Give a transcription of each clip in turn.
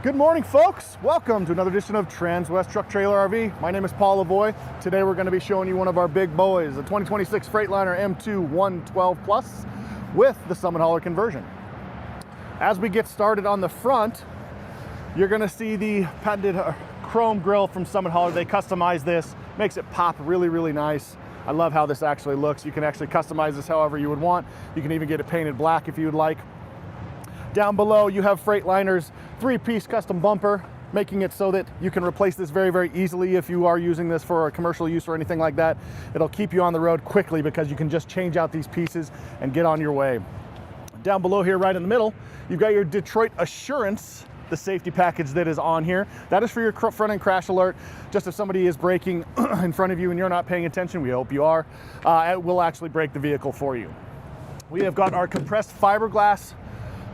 Good morning, folks. Welcome to another edition of Transwest Truck Trailer RV. My name is Paul Lavoie. Today we're going to be showing you one of our big boys, the 2026 Freightliner M2 112 Plus with the Summit Hauler conversion. As we get started on the front, you're going to see the patented chrome grille from Summit Hauler. They customized this, makes it pop really, really nice. I love how this actually looks. You can actually customize this however you would want. You can even get it painted black if you would like. Down below, you have Freightliner's 3-piece custom bumper, making it so that you can replace this very, very easily if you are using this for a commercial use or anything like that. It'll keep you on the road quickly because you can just change out these pieces and get on your way. Down below here, right in the middle, you've got your Detrit Assurance, the safety package that is on here. That is for your front end crash alert. Just if somebody is braking in front of you and you're not paying attention, we hope you are, it will actually brake the vehicle for you. We have got our compressed fiberglass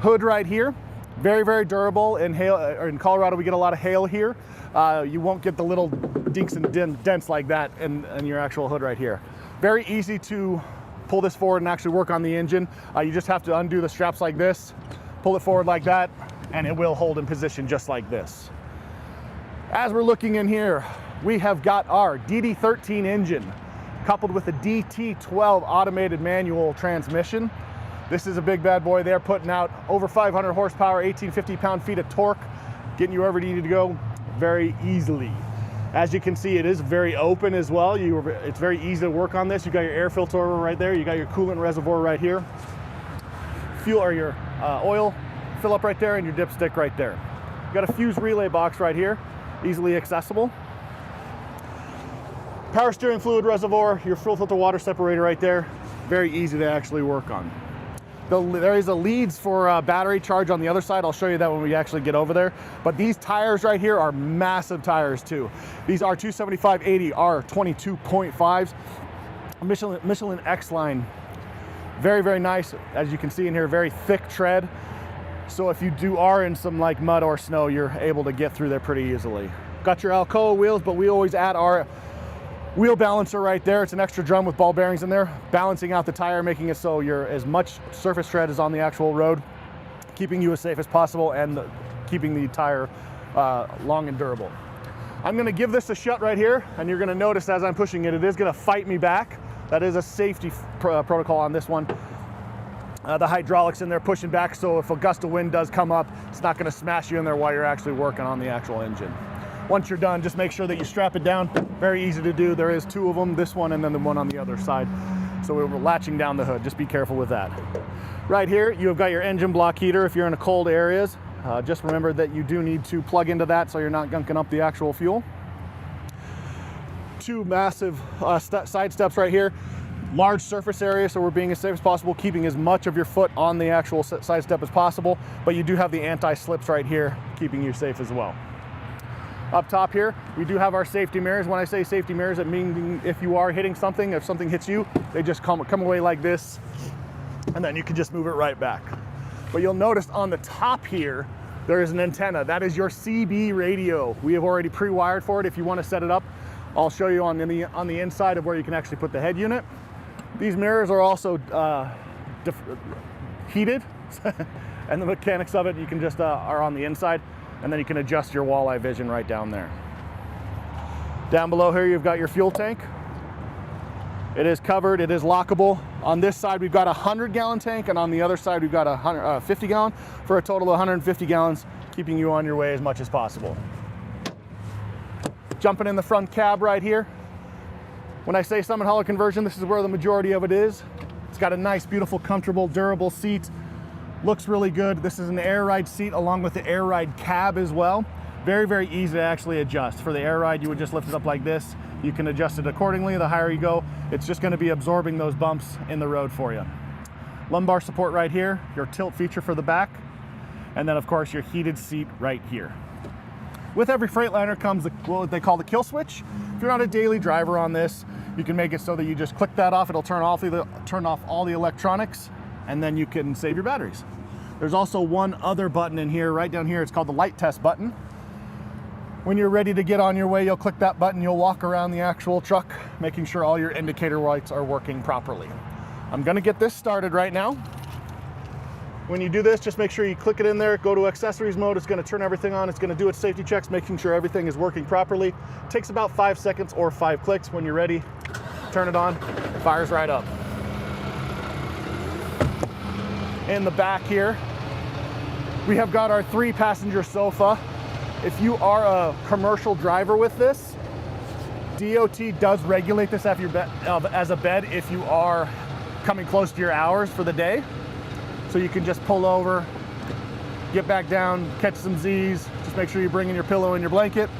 hood right here. Very, very durable. In Colorado, we get a lot of hail here. You won't get the little dinks and dents like that in your actual hood right here. Very easy to pull this forward and actually work on the engine. You just have to undo the straps like this, pull it forward like that, and it will hold in position just like this. As we're looking in here, we have got our DD13 engine coupled with a DT12 automated manual transmission. This is a big bad boy. They're putting out over 500 horsepower, 1850 pound-feet of torque, getting you wherever you need to go very easily. As you can see, it is very open as well. It's very easy to work on this. You got your air filter right there. You got your coolant reservoir right here. Fuel or your oil fill up right there, and your dipstick right there. You got a fuse relay box right here, easily accessible. Power steering fluid reservoir, your fuel filter water separator right there. Very easy to actually work on. There is a leads for battery charge on the other side. I'll show you that when we actually get over there. But these tires right here are massive tires too. These are 275/80 are 22.5s. Michelin X line. Very, very nice. As you can see in here, very thick tread. So if you are in some like mud or snow, you're able to get through there pretty easily. Got your Alcoa wheels, but we always add our wheel balancer right there. It's an extra drum with ball bearings in there, balancing out the tire, making it so you're as much surface tread as on the actual road, keeping you as safe as possible and keeping the tire long and durable. I'm gonna give this a shut right here, and you're gonna notice as I'm pushing it, it is gonna fight me back. That is a safety protocol on this one. The hydraulics in there pushing back, so if a gust of wind does come up, it's not gonna smash you in there while you're actually working on the actual engine. Once you're done, just make sure that you strap it down. Very easy to do. There is 2 of them, this one and then the one on the other side. So we're latching down the hood. Just be careful with that. Right here, you have got your engine block heater if you're in the cold areas. Just remember that you do need to plug into that so you're not gunking up the actual fuel. 2 massive side steps right here. Large surface area, so we're being as safe as possible, keeping as much of your foot on the actual side step as possible. But you do have the anti-slips right here, keeping you safe as well. Up top here, we do have our safety mirrors. When I say safety mirrors, it means if you are hitting something, if something hits you, they just come away like this, and then you can just move it right back. But you'll notice on the top here, there is an antenna. That is your CB radio. We have already pre-wired for it. If you want to set it up, I'll show you on the inside of where you can actually put the head unit. These mirrors are also heated, and the mechanics of it, you can just are on the inside. And then you can adjust your walleye vision right down there. Down below here, you've got your fuel tank. It is covered, it is lockable. On this side, we've got a 100-gallon tank, and on the other side, we've got a 50-gallon for a total of 150 gallons, keeping you on your way as much as possible. Jumping in the front cab right here. When I say Summit Hauler conversion, this is where the majority of it is. It's got a nice, beautiful, comfortable, durable seat. Looks really good. This is an air ride seat along with the air ride cab as well. Very, very easy to actually adjust. For the air ride, you would just lift it up like this. You can adjust it accordingly. The higher you go, it's just going to be absorbing those bumps in the road for you. Lumbar support right here, your tilt feature for the back, and then of course your heated seat right here. With every Freightliner comes what they call the kill switch. If you're not a daily driver on this, you can make it so that you just click that off. It'll turn off all the electronics, and then you can save your batteries. There's also one other button in here, right down here. It's called the light test button. When you're ready to get on your way, you'll click that button. You'll walk around the actual truck, making sure all your indicator lights are working properly. I'm gonna get this started right now. When you do this, just make sure you click it in there, go to accessories mode. It's going to turn everything on. It's going to do its safety checks, making sure everything is working properly. It takes about 5 seconds or 5 clicks. When you're ready, turn it on, fires right up. In the back here, we have got our 3-passenger sofa. If you are a commercial driver with this, DOT does regulate this as a bed if you are coming close to your hours for the day. So you can just pull over, get back down, catch some Z's, just make sure you bring in your pillow and your blanket.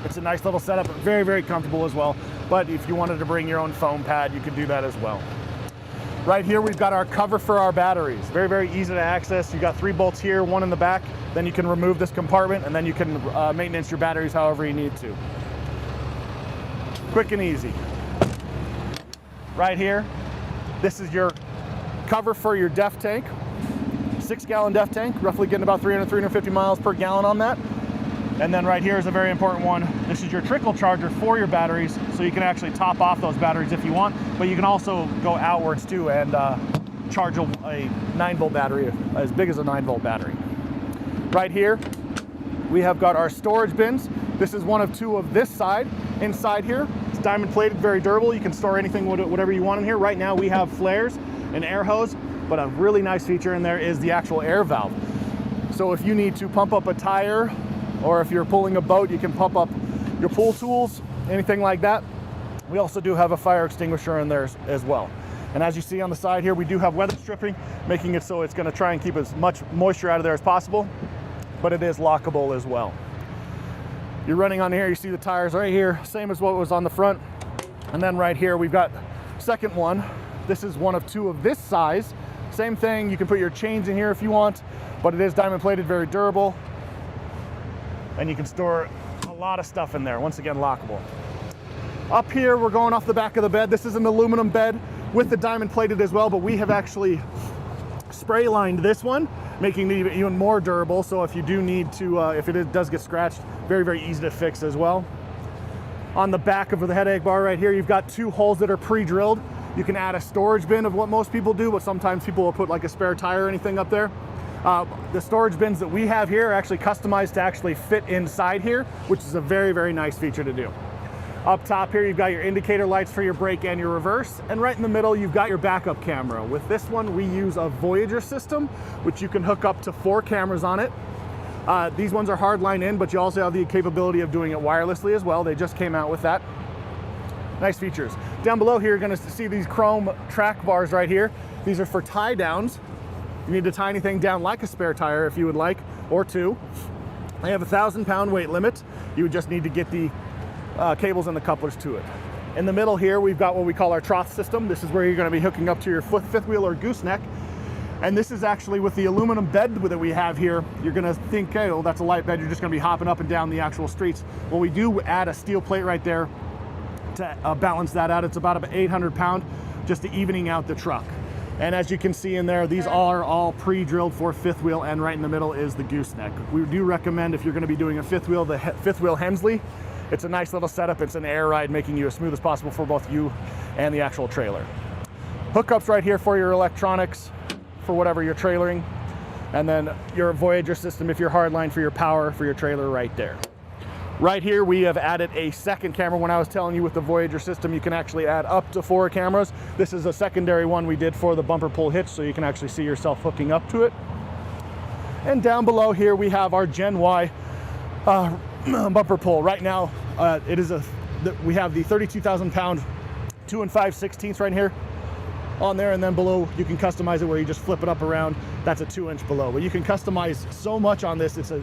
It's a nice little setup, very, very comfortable as well. But if you wanted to bring your own foam pad, you could do that as well. Right here, we've got our cover for our batteries. Very, very easy to access. You got 3 bolts here, 1 in the back. Then you can remove this compartment and then you can maintenance your batteries however you need to. Quick and easy. Right here, this is your cover for your DEF tank. 6-gallon DEF tank, roughly getting about 350 miles per gallon on that. And then right here is a very important one. This is your trickle charger for your batteries, so you can actually top off those batteries if you want, but you can also go outwards too and charge a 9-volt battery, as big as a 9-volt battery. Right here, we have got our storage bins. This is one of 2 of this side. Inside here, it's diamond plated, very durable. You can store anything, whatever you want in here. Right now we have flares, an air hose, but a really nice feature in there is the actual air valve. So if you need to pump up a tire, or if you're pulling a boat, you can pump up your pool tools, anything like that. We also do have a fire extinguisher in there as well. And as you see on the side here, we do have weather stripping, making it so it's going to try and keep as much moisture out of there as possible, but it is lockable as well. You're running on here, you see the tires right here, same as what was on the front. And then right here, we've got second one. This is one of 2 of this size. Same thing, you can put your chains in here if you want, but it is diamond plated, very durable. And you can store a lot of stuff in there. Once again, lockable. Up here, we're going off the back of the bed. This is an aluminum bed with the diamond plated as well, but we have actually spray lined this one, making it even more durable. So if you do need to, if it does get scratched, very, very easy to fix as well. On the back of the headache bar right here, you've got 2 holes that are pre-drilled. You can add a storage bin of what most people do, but sometimes people will put like a spare tire or anything up there. The storage bins that we have here are actually customized to actually fit inside here, which is a very, very nice feature to do. Up top here, you've got your indicator lights for your brake and your reverse, and right in the middle, you've got your backup camera. With this one, we use a Voyager system, which you can hook up to 4 cameras on it. These ones are hardline in, but you also have the capability of doing it wirelessly as well. They just came out with that. Nice features. Down below here, you're gonna see these chrome track bars right here. These are for tie downs. You need to tie anything down like a spare tire if you would like, or 2. They have a 1,000-pound weight limit. You would just need to get the cables and the couplers to it. In the middle here, we've got what we call our trough system. This is where you're gonna be hooking up to your 5th wheel or gooseneck. And this is actually with the aluminum bed that we have here. You're gonna think, hey, well, that's a light bed. You're just gonna be hopping up and down the actual streets. Well, we do add a steel plate right there to balance that out. It's about 800 pound, just to evening out the truck. And as you can see in there, these are all pre-drilled for 5th wheel, and right in the middle is the gooseneck. We do recommend, if you're gonna be doing a 5th wheel, the 5th wheel Hensley. It's a nice little setup. It's an air ride, making you as smooth as possible for both you and the actual trailer. Hookups right here for your electronics, for whatever you're trailering. And then your Voyager system, if you're hardline, for your power for your trailer right there. Right here, we have added a second camera. When I was telling you with the Voyager system, you can actually add up to 4 cameras. This is a secondary one we did for the bumper pull hitch, so you can actually see yourself hooking up to it. And down below here, we have our Gen Y bumper pull. Right now, we have the 32,000-pound 2 5/16 right here on there, and then below you can customize it where you just flip it up around. That's a 2-inch below. But you can customize so much on this. It's a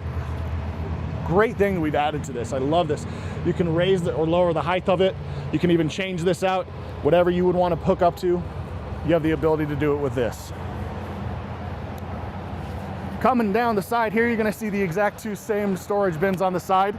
great thing that we've added to this. I love this. You can raise or lower the height of it. You can even change this out. Whatever you would want to hook up to, you have the ability to do it with this. Coming down the side here, you're going to see the exact 2 same storage bins on the side.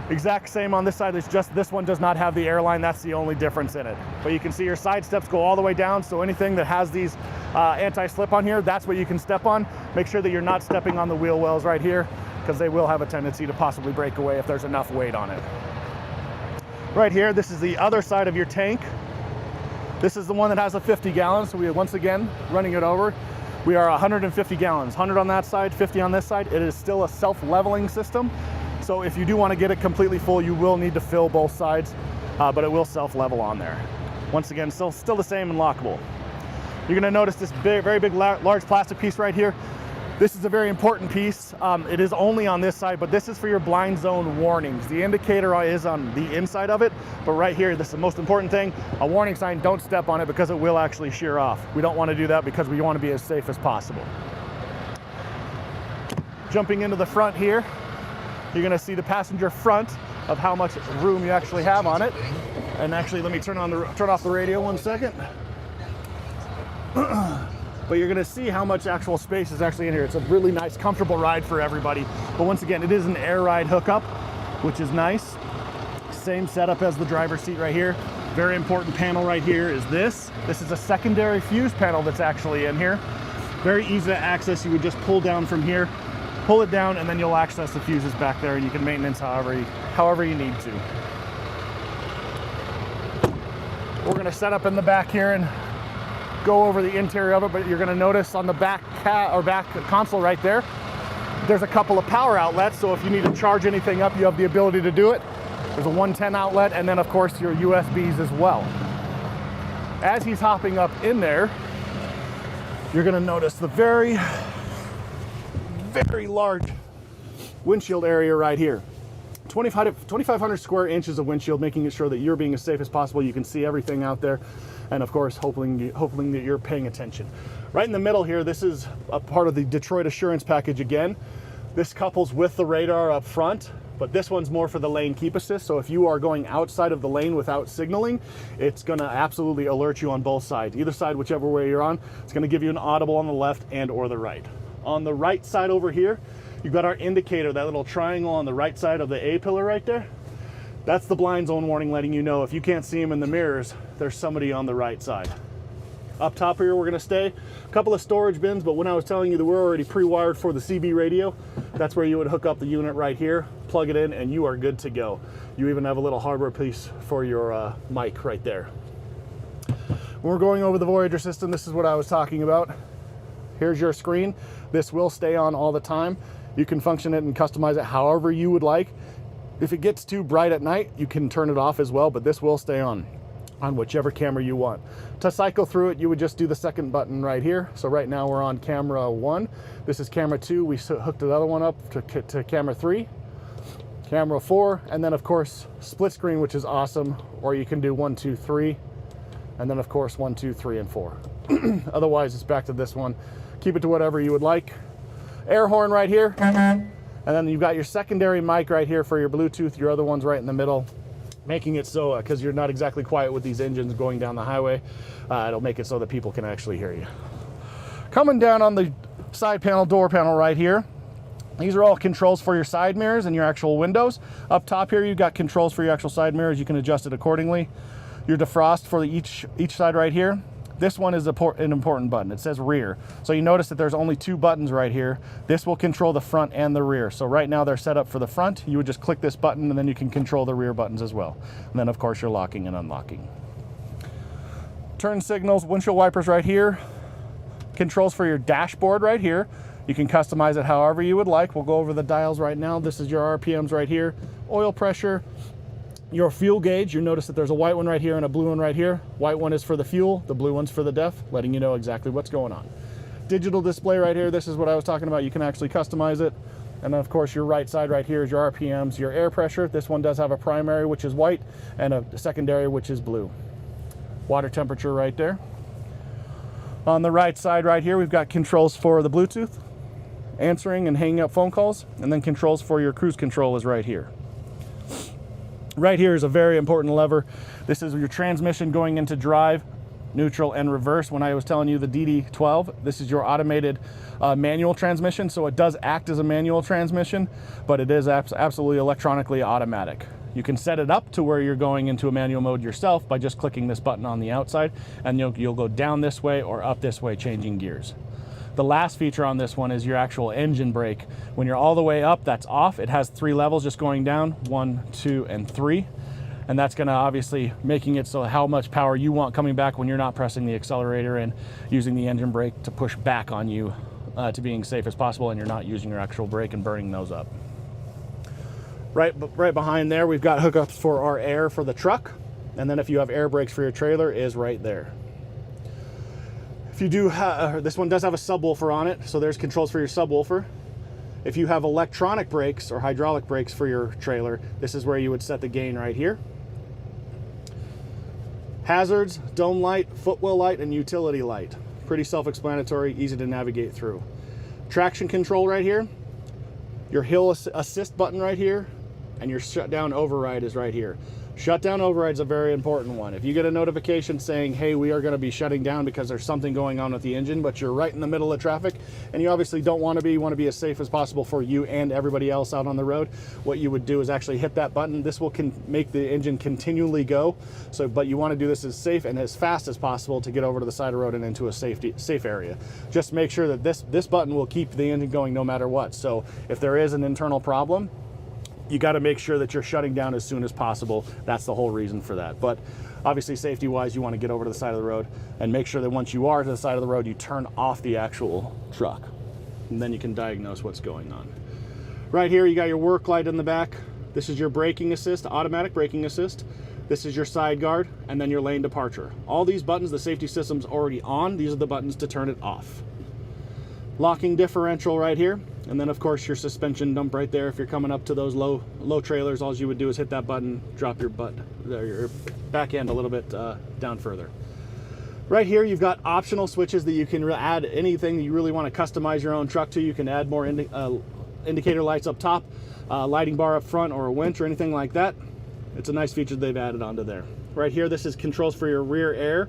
Exact same on this side. It's just this one does not have the airline. That's the only difference in it. But you can see your side steps go all the way down, so anything that has these anti-slip on here, that's what you can step on. Make sure that you're not stepping on the wheel wells right here, because they will have a tendency to possibly break away if there's enough weight on it. Right here, this is the other side of your tank. This is the one that has a 50 gallons, so we are once again running it over. We are 150 gallons, 100 on that side, 50 on this side. It is still a self-leveling system. So if you do want to get it completely full, you will need to fill both sides, but it will self-level on there. Once again, still the same and lockable. You're gonna notice this very big, large plastic piece right here. This is a very important piece. It is only on this side, but this is for your blind zone warnings. The indicator is on the inside of it, but right here, this is the most important thing. A warning sign, don't step on it because it will actually shear off. We don't want to do that because we want to be as safe as possible. Jumping into the front here, you're gonna see the passenger front of how much room you actually have on it. And actually, let me turn off the radio 1 second. But you're gonna see how much actual space is actually in here. It's a really nice, comfortable ride for everybody. But once again, it is an air ride hookup, which is nice. Same setup as the driver's seat right here. Very important panel right here is this. This is a secondary fuse panel that's actually in here. Very easy to access. You would just pull down from here, pull it down, and then you'll access the fuses back there, and you can maintenance however you need to. We're gonna set up in the back here and go over the interior of it, but you're gonna notice on the back console right there, there's a couple of power outlets, so if you need to charge anything up, you have the ability to do it. There's a 110 outlet, and then of course your USBs as well. As he's hopping up in there, you're gonna notice the very large windshield area right here. 2,500 square inches of windshield, making sure that you're being as safe as possible. You can see everything out there. And of course, hoping that you're paying attention. Right in the middle here, this is a part of the Detroit Assurance package again. This couples with the radar up front, but this one's more for the lane keep assist. So if you are going outside of the lane without signaling, it's gonna absolutely alert you on both sides. Either side, whichever way you're on, it's gonna give you an audible on the left and or the right. On the right side over here, you've got our indicator, that little triangle on the right side of the A pillar right there. That's the blind zone warning, letting you know if you can't see them in the mirrors, there's somebody on the right side. Up top here, we're gonna stay. A couple of storage bins, but when I was telling you that we're already pre-wired for the CB radio, that's where you would hook up the unit right here, plug it in, and you are good to go. You even have a little hardware piece for your mic right there. When we're going over the Voyager system, this is what I was talking about. Here's your screen. This will stay on all the time. You can function it and customize it however you would like. If it gets too bright at night, you can turn it off as well, but this will stay on whichever camera you want. To cycle through it, you would just do the second button right here. So right now we're on camera 1. This is camera 2. We hooked the other one up to camera 3, camera 4, and then of course split screen, which is awesome. Or you can do 1, 2, 3, and then of course 1, 2, 3, and 4. Otherwise, it's back to this one. Keep it to whatever you would like. Air horn right here. And then you've got your secondary mic right here for your Bluetooth. Your other one's right in the middle, making it so, because you're not exactly quiet with these engines going down the highway, it'll make it so that people can actually hear you. Coming down on the side panel, door panel right here, these are all controls for your side mirrors and your actual windows. Up top here, you've got controls for your actual side mirrors. You can adjust it accordingly. Your defrost for each side right here. This one is an important button. It says rear. So you notice that there's only 2 buttons right here. This will control the front and the rear. So right now they're set up for the front. You would just click this button and then you can control the rear buttons as well. And then of course you're locking and unlocking. Turn signals, windshield wipers right here. Controls for your dashboard right here. You can customize it however you would like. We'll go over the dials right now. This is your RPMs right here. Oil pressure. Your fuel gauge, you notice that there's a white one right here and a blue one right here. White one is for the fuel, the blue one's for the DEF, letting you know exactly what's going on. Digital display right here, this is what I was talking about. You can actually customize it. And then of course your right side right here is your RPMs, your air pressure. This one does have a primary, which is white, and a secondary, which is blue. Water temperature right there. On the right side right here, we've got controls for the Bluetooth, answering and hanging up phone calls, and then controls for your cruise control is right here. Right here is a very important lever. This is your transmission going into drive, neutral, and reverse. When I was telling you the DD12, this is your automated manual transmission. So it does act as a manual transmission, but it is absolutely electronically automatic. You can set it up to where you're going into a manual mode yourself by just clicking this button on the outside, and you'll go down this way or up this way, changing gears. The last feature on this one is your actual engine brake. When you're all the way up, that's off. It has 3 levels just going down, 1, 2, and 3. And that's going to obviously making it so how much power you want coming back when you're not pressing the accelerator and using the engine brake to push back on you to being safe as possible, and you're not using your actual brake and burning those up. Right behind there, we've got hookups for our air for the truck. And then if you have air brakes for your trailer, is right there. If you do, this one does have a subwoofer on it, so there's controls for your subwoofer. If you have electronic brakes or hydraulic brakes for your trailer, this is where you would set the gain right here. Hazards, dome light, footwell light, and utility light. Pretty self-explanatory, easy to navigate through. Traction control right here. Your hill assist button right here, and your shutdown override is right here. Shutdown override is a very important one. If you get a notification saying, hey, we are going to be shutting down because there's something going on with the engine, but you're right in the middle of traffic, and you obviously don't want to be, you want to be as safe as possible for you and everybody else out on the road, what you would do is actually hit that button. This will make the engine continually go. But you want to do this as safe and as fast as possible to get over to the side of the road and into a safe area. Just make sure that this button will keep the engine going no matter what. So if there is an internal problem, you got to make sure that you're shutting down as soon as possible. That's the whole reason for that. But obviously, safety wise, you want to get over to the side of the road and make sure that once you are to the side of the road, you turn off the actual truck, and then you can diagnose what's going on. Right here, you got your work light in the back. This is your braking assist, automatic braking assist. This is your side guard, and then your lane departure. All these buttons, the safety system's already on. These are the buttons to turn it off. Locking differential right here. And then of course your suspension dump right there. If you're coming up to those low trailers, all you would do is hit that button, drop your your back end a little bit down further. Right here, you've got optional switches that you can add anything that you really want to customize your own truck to. You can add more indicator lights up top, lighting bar up front, or a winch or anything like that. It's a nice feature they've added onto there. Right here, this is controls for your rear air.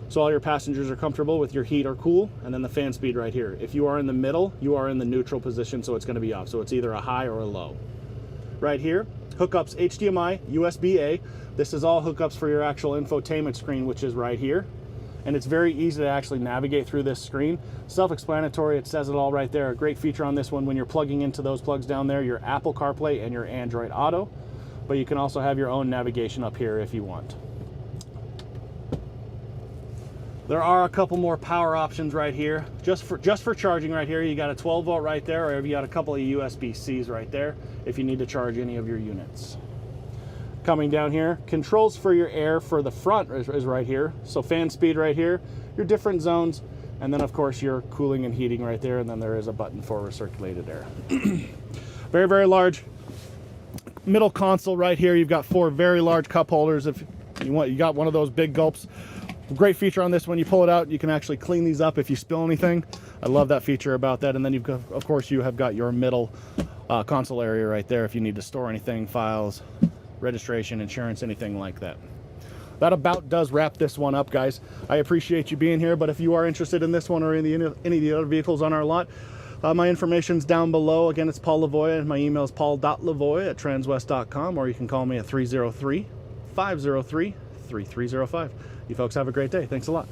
So all your passengers are comfortable with your heat or cool, and then the fan speed right here. If you are in the middle, you are in the neutral position, so it's going to be off. So it's either a high or a low. Right here, hookups HDMI, USB-A. This is all hookups for your actual infotainment screen, which is right here. And it's very easy to actually navigate through this screen. Self-explanatory, it says it all right there. A great feature on this one when you're plugging into those plugs down there, your Apple CarPlay and your Android Auto. But you can also have your own navigation up here if you want. There are a couple more power options right here. Just for charging right here, you got a 12 volt right there, or you got a couple of USB-Cs right there if you need to charge any of your units. Coming down here, controls for your air for the front is right here. So fan speed right here, your different zones, and then of course your cooling and heating right there, and then there is a button for recirculated air. Very, very large middle console right here. You've got 4 very large cup holders. If you want, you got one of those big gulps. Great feature on this, when you pull it out, you can actually clean these up if you spill anything. I love that feature about that. And then you've got, of course, you have got your middle console area right there if you need to store anything, files, registration, insurance, anything like that. That about does wrap this one up, guys. I appreciate you being here, but if you are interested in this one or any of the other vehicles on our lot, my information's down below. Again, it's Paul Lavoie, and my email is paul.lavoie@transwest.com, or you can call me at 303-503-3305. You folks have a great day. Thanks a lot.